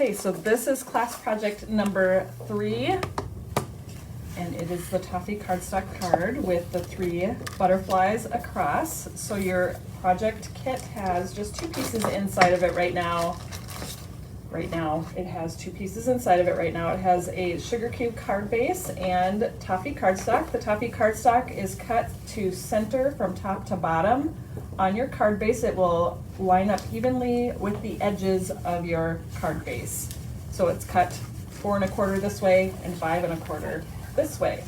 Okay, so this is class project number 3, and it is the Toffee cardstock card with the 3 butterflies across. So your project kit has just 2 pieces inside of it right now. It has 2 pieces inside of it right now. It has a sugar cube card base and Toffee cardstock. The Toffee cardstock is cut to center from top to bottom. On your card base, it will line up evenly with the edges of your card base. So it's cut 4 1/4 this way and 5 1/4 this way.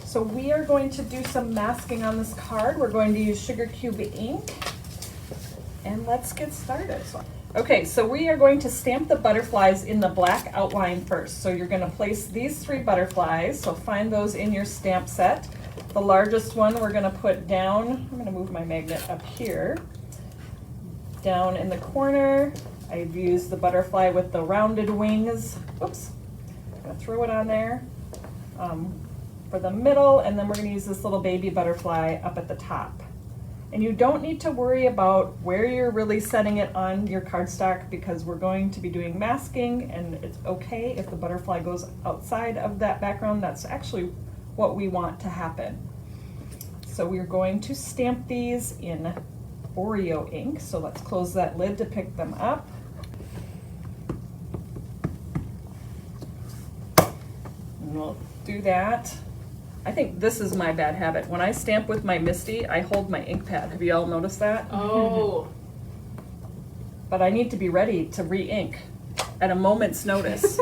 So we are going to do some masking on this card. We're going to use sugar cube ink, and let's get started. Okay, so we are going to stamp the butterflies in the black outline first. So you're going to place these 3 butterflies, so find those in your stamp set. The largest one we're going to put down, I'm going to move my magnet up here, down in the corner. I've used the butterfly with the rounded wings. Oops, I'm going to throw it on there for the middle, and then we're going to use this little baby butterfly up at the top. And you don't need to worry about where you're really setting it on your cardstock because we're going to be doing masking, and it's okay if the butterfly goes outside of that background. That's actually what we want to happen. So we're going to stamp these in Oreo ink. So let's close that lid to pick them up. And we'll do that. I think this is my bad habit. When I stamp with my Misty, I hold my ink pad. Have you all noticed that? Oh. But I need to be ready to re-ink at a moment's notice.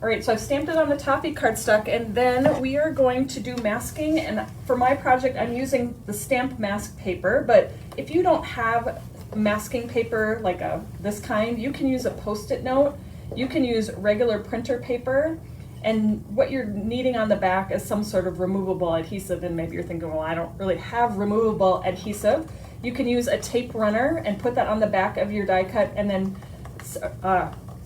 All right, so I've stamped it on the Toffee cardstock, and then we are going to do masking. And for my project, I'm using the stamp mask paper, but if you don't have masking paper like this kind, you can use a Post-it note. You can use regular printer paper. And what you're needing on the back is some sort of removable adhesive, and maybe you're thinking, well, I don't really have removable adhesive. You can use a tape runner and put that on the back of your die cut and then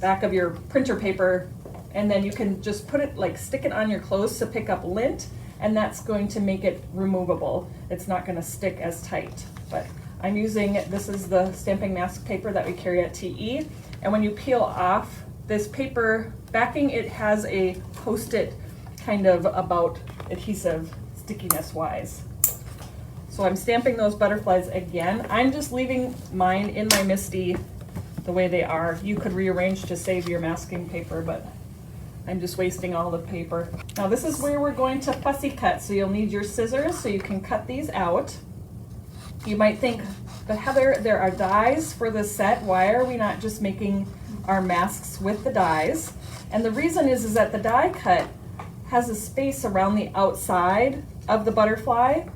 back of your printer paper, and then you can just put it, like stick it on your clothes to pick up lint, and that's going to make it removable. It's not going to stick as tight. But I'm using, this is the stamping mask paper that we carry at TE, and when you peel off this paper backing, it has a Post-it kind of about adhesive stickiness wise. So I'm stamping those butterflies again. I'm just leaving mine in my Misty the way they are. You could rearrange to save your masking paper, but I'm just wasting all the paper. Now this is where we're going to fussy cut. So you'll need your scissors so you can cut these out. You might think, but Heather, there are dies for this set. Why are we not just making our masks with the dies? And the reason is that the die cut has a space around the outside of the butterfly,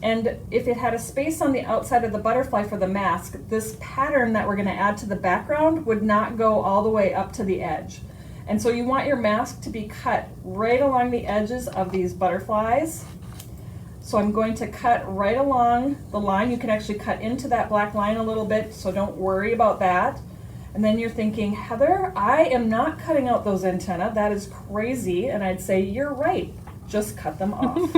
and if it had a space on the outside of the butterfly for the mask, this pattern that we're going to add to the background would not go all the way up to the edge. And so you want your mask to be cut right along the edges of these butterflies. So I'm going to cut right along the line. You can actually cut into that black line a little bit, so don't worry about that. And then you're thinking, Heather, I am not cutting out those antennae. That is crazy. And I'd say, you're right. Just cut them off.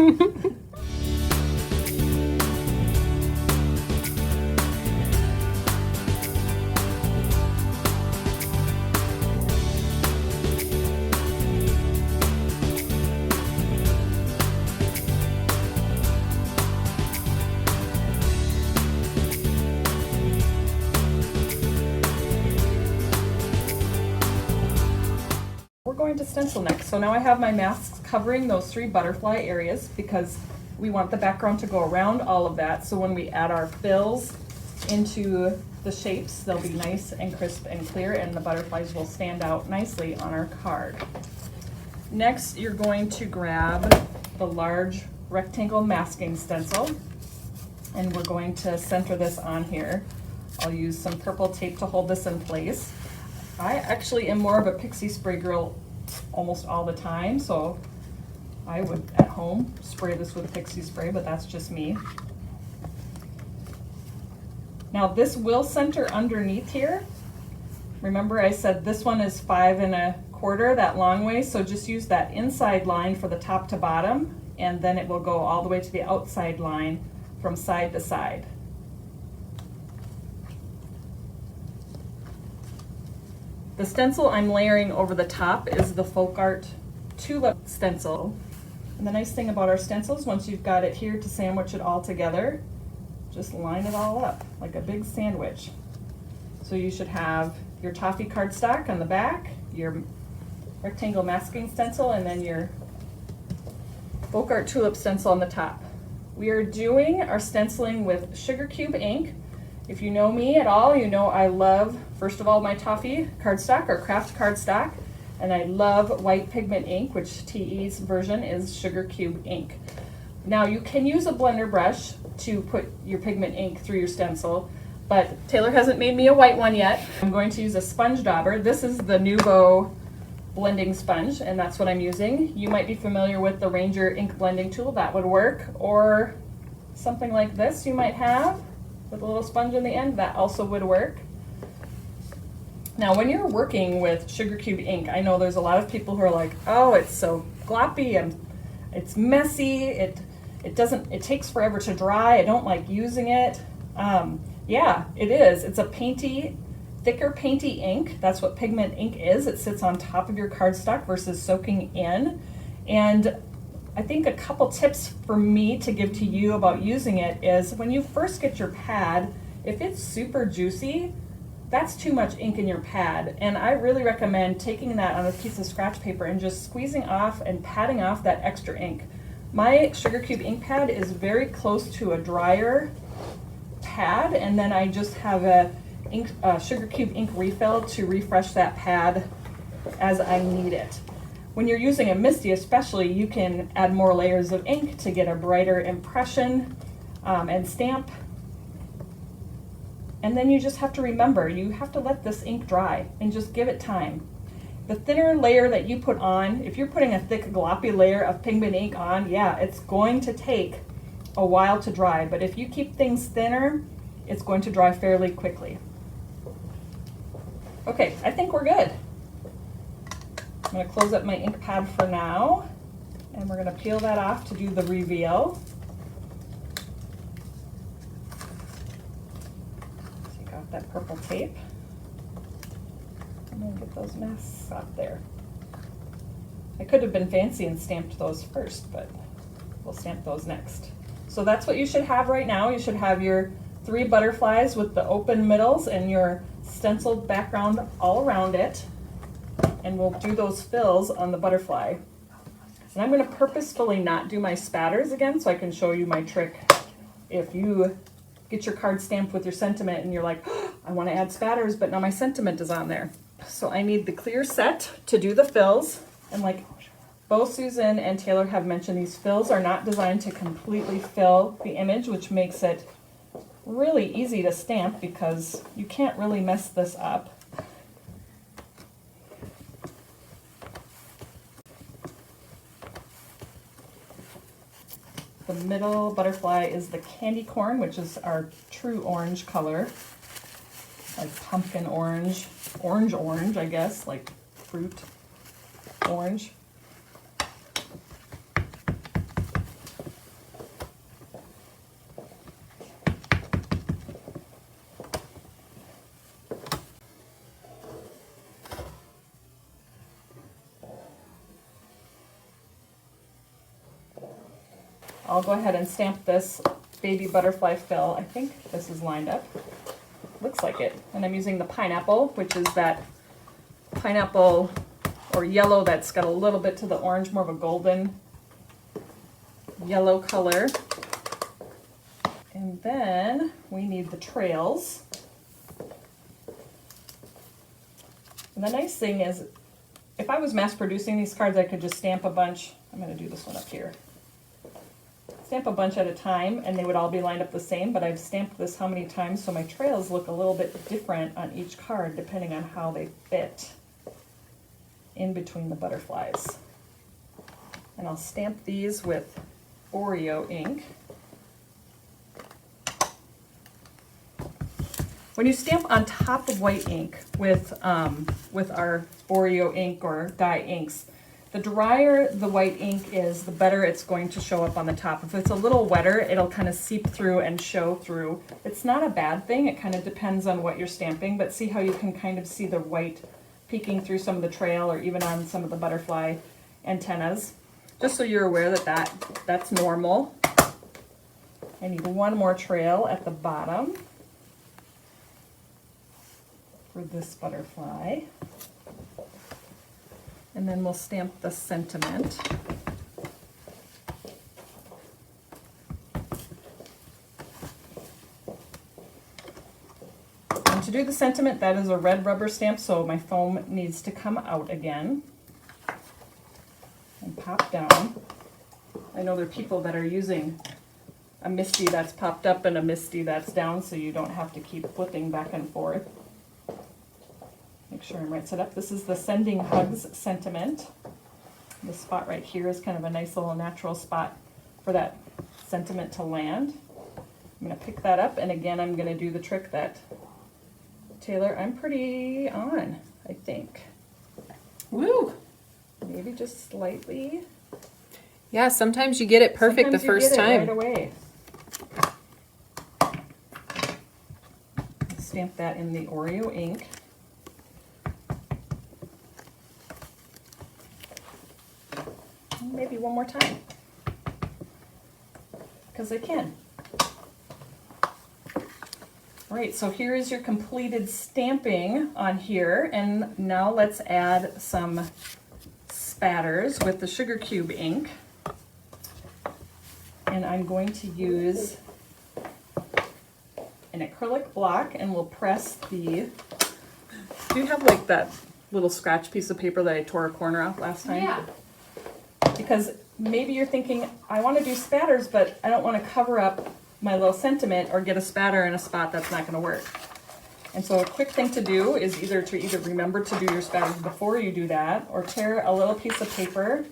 We're going to stencil next. So now I have my masks covering those 3 butterfly areas because we want the background to go around all of that. So when we add our fills into the shapes, they'll be nice and crisp and clear, and the butterflies will stand out nicely on our card. Next, you're going to grab the large rectangle masking stencil, and we're going to center this on here. I'll use some purple tape to hold this in place. I actually am more of a pixie spray girl almost all the time, so I would at home spray this with pixie spray, but that's just me. Now this will center underneath here. Remember I said this one is 5 1/4, that long way, so just use that inside line for the top to bottom, and then it will go all the way to the outside line from side to side. The stencil I'm layering over the top is the Folk Art Tulip stencil. And the nice thing about our stencils, once you've got it here to sandwich it all together, just line it all up like a big sandwich. So you should have your toffee cardstock on the back, your rectangle masking stencil, and then your Folk Art Tulip stencil on the top. We are doing our stenciling with sugar cube ink. If you know me at all, you know I love, first of all, my toffee cardstock or craft cardstock, and I love white pigment ink, which TE's version is sugar cube ink. Now you can use a blender brush to put your pigment ink through your stencil, but Taylor hasn't made me a white one yet. I'm going to use a sponge dauber. This is the Nuvo blending sponge, and that's what I'm using. You might be familiar with the Ranger ink blending tool, that would work, or something like this you might have with a little sponge in the end, that also would work. Now when you're working with sugar cube ink, I know there's a lot of people who are like, oh, it's so gloppy and it's messy, it takes forever to dry, I don't like using it. Yeah, it is. It's a painty, thicker painty ink. That's what pigment ink is. It sits on top of your cardstock versus soaking in. And I think a couple tips for me to give to you about using it is when you first get your pad, if it's super juicy, that's too much ink in your pad. And I really recommend taking that on a piece of scratch paper and just squeezing off and patting off that extra ink. My sugar cube ink pad is very close to a drier pad, and then I just have a sugar cube ink refill to refresh that pad as I need it. When you're using a MISTI especially, you can add more layers of ink to get a brighter impression and stamp. And then you just have to remember, you have to let this ink dry and just give it time. The thinner layer that you put on, if you're putting a thick gloppy layer of pigment ink on, yeah, it's going to take a while to dry, but if you keep things thinner, it's going to dry fairly quickly. Okay, I think we're good. I'm going to close up my ink pad for now, and we're going to peel that off to do the reveal. Take off that purple tape. I'm going to get those masks off there. I could have been fancy and stamped those first, but we'll stamp those next. So that's what you should have right now. You should have your 3 butterflies with the open middles and your stenciled background all around it. And we'll do those fills on the butterfly. And I'm going to purposefully not do my spatters again so I can show you my trick. If you get your card stamped with your sentiment and you're like, oh, I want to add spatters, but now my sentiment is on there. So I need the clear set to do the fills. And like both Susan and Taylor have mentioned, these fills are not designed to completely fill the image, which makes it really easy to stamp because you can't really mess this up. The middle butterfly is the candy corn, which is our true orange color, like pumpkin orange, orange, I guess, like fruit orange. I'll go ahead and stamp this baby butterfly fill. I think this is lined up. Looks like it. And I'm using the pineapple, which is that pineapple or yellow that's got a little bit to the orange, more of a golden yellow color. And then we need the trails. And the nice thing is, if I was mass producing these cards, I could just stamp a bunch. I'm going to do this one up here. Stamp a bunch at a time and they would all be lined up the same, but I've stamped this how many times so my trails look a little bit different on each card depending on how they fit in between the butterflies. And I'll stamp these with Oreo ink. When you stamp on top of white ink with our Oreo ink or dye inks, the drier the white ink is, the better it's going to show up on the top. If it's a little wetter, it'll kind of seep through and show through. It's not a bad thing. It kind of depends on what you're stamping, but see how you can kind of see the white peeking through some of the trail or even on some of the butterfly antennas. Just so you're aware that that's normal. I need one more trail at the bottom for this butterfly. And then we'll stamp the sentiment. And to do the sentiment, that is a red rubber stamp, so my foam needs to come out again and pop down. I know there are people that are using a MISTI that's popped up and a MISTI that's down, so you don't have to keep flipping back and forth. Make sure I'm right set up. This is the Sending Hugs sentiment. This spot right here is kind of a nice little natural spot for that sentiment to land. I'm going to pick that up, and again I'm going to do the trick that Taylor, I'm pretty on, I think. Woo! Maybe just slightly. Yeah, sometimes you get it perfect the first time. Right away. Stamp that in the Oreo ink. Maybe one more time, because I can. All right, so here is your completed stamping on here, and now let's add some spatters with the sugar cube ink. And I'm going to use an acrylic block, and we'll press the, do you have like that little scratch piece of paper that I tore a corner off last time? Yeah. Because maybe you're thinking, I want to do spatters, but I don't want to cover up my little sentiment or get a spatter in a spot that's not going to work. And so a quick thing to do is either remember to do your spatters before you do that, or tear a little piece of paper.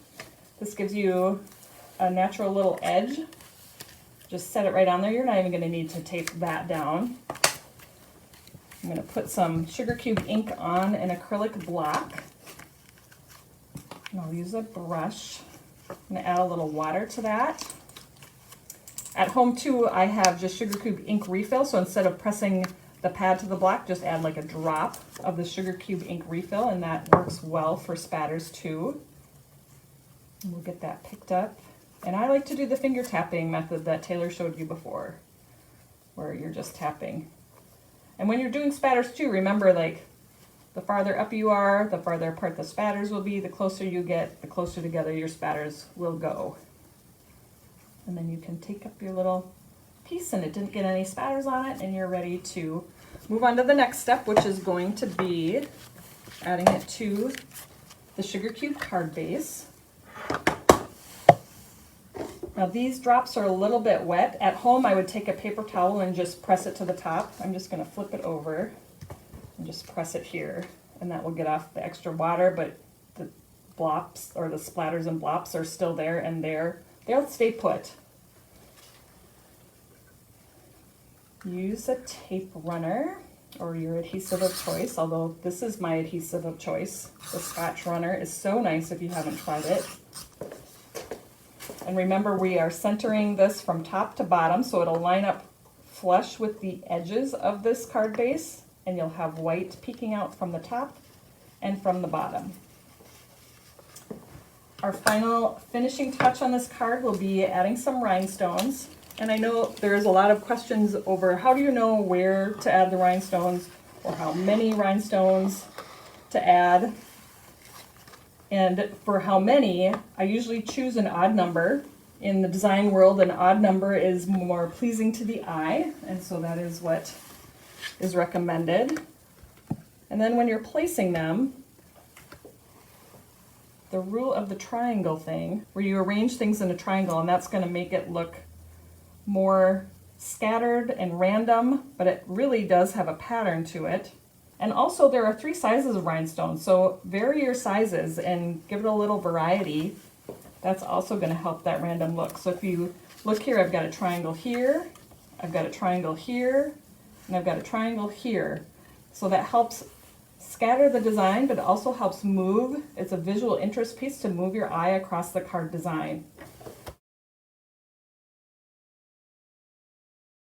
This gives you a natural little edge. Just set it right on there. You're not even going to need to tape that down. I'm going to put some sugar cube ink on an acrylic block. And I'll use a brush. I'm going to add a little water to that. At home too, I have just sugar cube ink refill, so instead of pressing the pad to the block, just add like a drop of the sugar cube ink refill, and that works well for spatters too. And we'll get that picked up. And I like to do the finger tapping method that Taylor showed you before, where you're just tapping. And when you're doing spatters too, remember, like, the farther up you are, the farther apart the spatters will be. The closer you get, the closer together your spatters will go. And then you can take up your little piece, and it didn't get any spatters on it, and you're ready to move on to the next step, which is going to be adding it to the sugar cube card base. Now these drops are a little bit wet. At home I would take a paper towel and just press it to the top. I'm just going to flip it over and just press it here, and that will get off the extra water, but the blops or the splatters and blops are still there, and they'll stay put. Use a tape runner or your adhesive of choice, although this is my adhesive of choice. The Scotch Runner is so nice if you haven't tried it. And remember, we are centering this from top to bottom, so it'll line up flush with the edges of this card base, and you'll have white peeking out from the top and from the bottom. Our final finishing touch on this card will be adding some rhinestones. And I know there's a lot of questions over how do you know where to add the rhinestones, or how many rhinestones to add. And for how many, I usually choose an odd number. In the design world, an odd number is more pleasing to the eye, and so that is what is recommended. And then when you're placing them, the rule of the triangle thing, where you arrange things in a triangle, and that's going to make it look more scattered and random, but it really does have a pattern to it. And also there are 3 sizes of rhinestones, so vary your sizes and give it a little variety. That's also going to help that random look. So if you look here, I've got a triangle here, I've got a triangle here, and I've got a triangle here. So that helps scatter the design, but it also helps move. It's a visual interest piece to move your eye across the card design.